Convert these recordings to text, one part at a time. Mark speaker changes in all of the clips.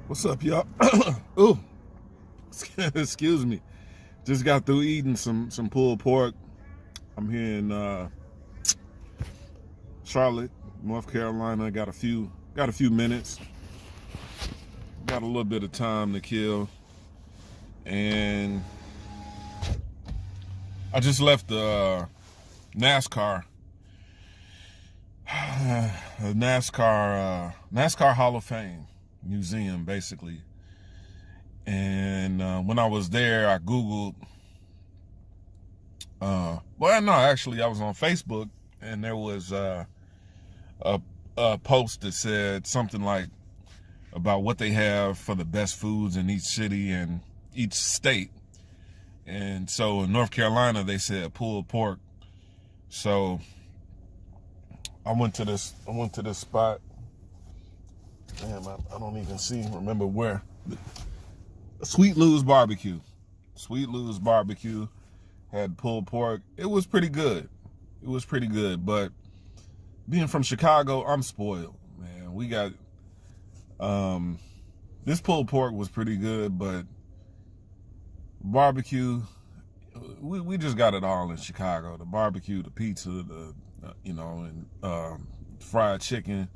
Speaker 1: What's up, y'all? Ooh, excuse me. Just got through eating some pulled pork. I'm here in Charlotte, North Carolina. Got a few minutes. Got a little bit of time to kill, and I just left the Nascar, Nascar Hall of Fame museum, basically. And when I was there, I Googled, actually I was on Facebook, and there was a post that said something like about what they have for the best foods in each city and each state. And so in North Carolina, they said pulled pork. So I went to this spot. Damn, I don't even remember where. Sweet Lou's Barbecue. Sweet Lou's Barbecue had pulled pork. It was pretty good. But being from Chicago, I'm spoiled, man. We got this pulled pork was pretty good, but barbecue, we just got it all in Chicago. The barbecue, the pizza, the and fried chicken.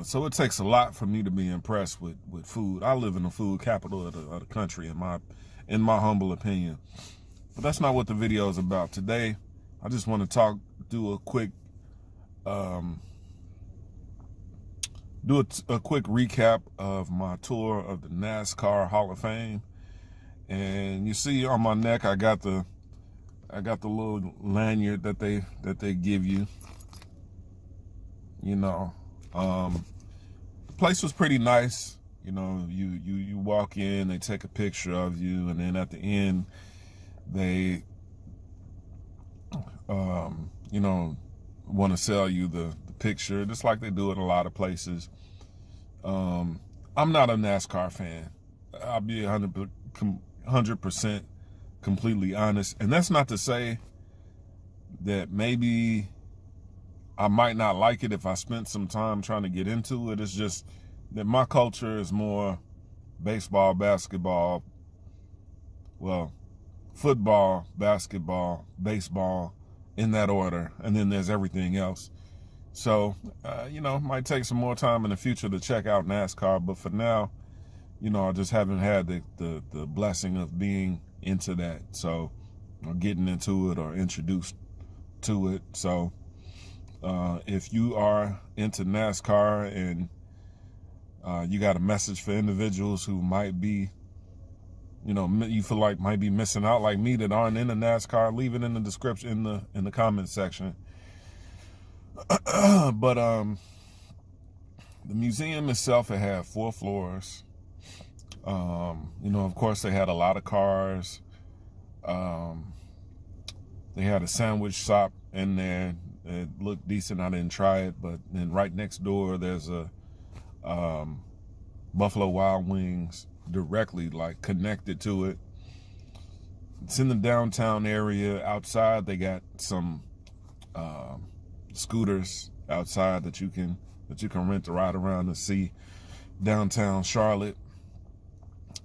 Speaker 1: So it takes a lot for me to be impressed with food. I live in the food capital of the country, in my humble opinion. But that's not what the video is about today. I just want to do a quick recap of my tour of the Nascar Hall of Fame. And you see on my neck, I got the little lanyard that they give you. The place was pretty nice. You walk in, they take a picture of you, and then at the end, they, want to sell you the picture, just like they do at a lot of places. I'm not a NASCAR fan. I'll be 100% completely honest. And that's not to say that maybe I might not like it if I spent some time trying to get into it. It's just that my culture is more baseball, basketball, football, basketball, baseball, in that order. And then there's everything else. So, might take some more time in the future to check out NASCAR. But for now, I just haven't had the blessing of being into that. So, or getting into it or introduced to it. So, if you are into NASCAR and you got a message for individuals who might be, you feel like might be missing out, like me, that aren't into NASCAR, leave it in the description, in the comment section. But the museum itself, it had 4 floors. Of course, they had a lot of cars. They had a sandwich shop in there. It looked decent. I didn't try it, but then right next door, there's a Buffalo Wild Wings directly connected to it. It's in the downtown area. Outside, they got some scooters outside that you can rent to ride around and see downtown Charlotte.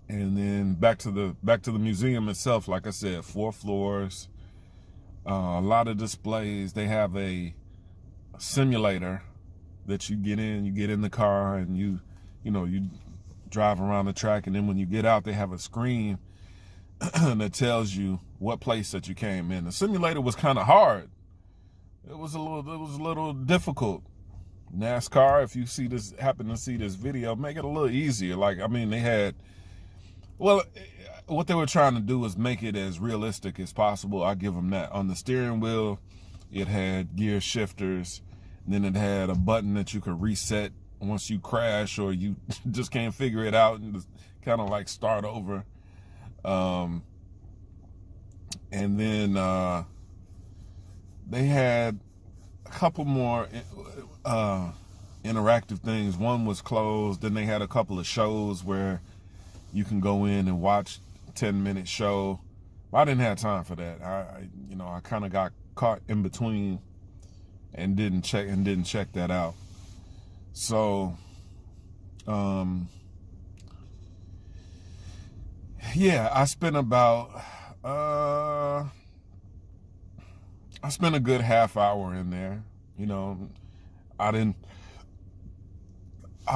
Speaker 1: And then back to the museum itself. Like I said, 4 floors. A lot of displays. They have a simulator that you get in the car, and you drive around the track, and then when you get out, they have a screen that tells you what place that you came in. The simulator was kind of hard. It was a little difficult. NASCAR, if you happen to see this video, make it a little easier. They had, what they were trying to do is make it as realistic as possible. I give them that. On the steering wheel, it had gear shifters. And then it had a button that you could reset once you crash or you just can't figure it out, and just kind of start over. And then they had a couple more interactive things. One was closed. Then they had a couple of shows where you can go in and watch 10-minute show. I didn't have time for that. I kind of got caught in between and didn't check that out. So Yeah, I spent a good half hour in there. You know, I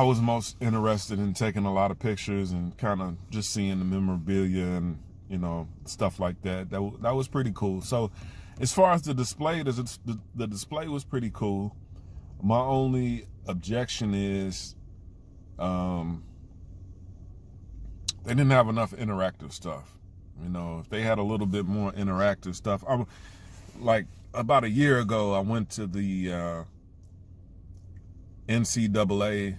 Speaker 1: was most interested in taking a lot of pictures and kind of just seeing the memorabilia and, you know, stuff like that. That was pretty cool. So as far as the display, the display was pretty cool. My only objection is they didn't have enough interactive stuff. You know, if they had a little bit more interactive stuff. Like about a year ago, I went to the NCAA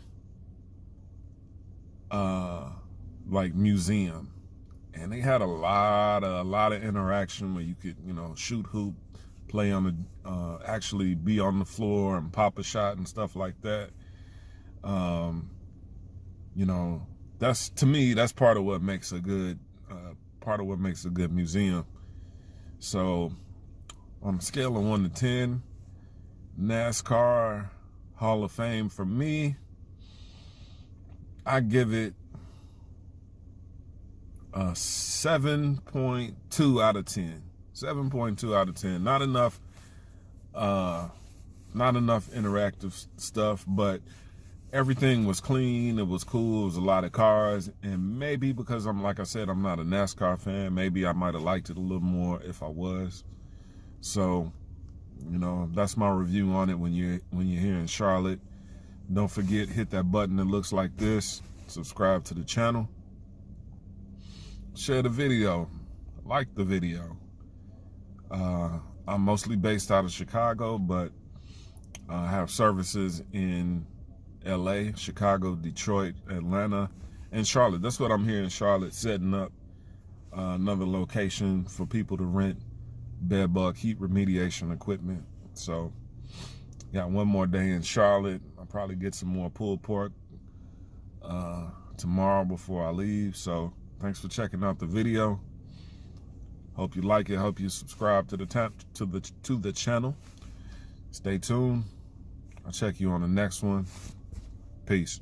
Speaker 1: like museum, and they had a lot of interaction where you could, you know, shoot hoop, play on the actually be on the floor and pop a shot and stuff like that. You know, to me that's part of what makes a good museum. So on a scale of 1 to 10, NASCAR Hall of Fame for me, I give it a 7.2 out of 10. 7.2 out of 10. Not enough interactive stuff, but everything was clean. It was cool. It was a lot of cars, and maybe because like I said, I'm not a NASCAR fan, maybe I might have liked it a little more if I was. So, you know, that's my review on it. When you're here in Charlotte, don't forget, hit that button that looks like this. Subscribe to the channel. Share the video. Like the video. I'm mostly based out of Chicago, but I have services in LA, Chicago, Detroit, Atlanta, and Charlotte. That's what I'm here in Charlotte, setting up another location for people to rent bed bug heat remediation equipment. So got one more day in Charlotte. I'll probably get some more pulled pork tomorrow before I leave. So thanks for checking out the video. Hope you like it. Hope you subscribe to the channel. Stay tuned. I'll check you on the next one. Peace.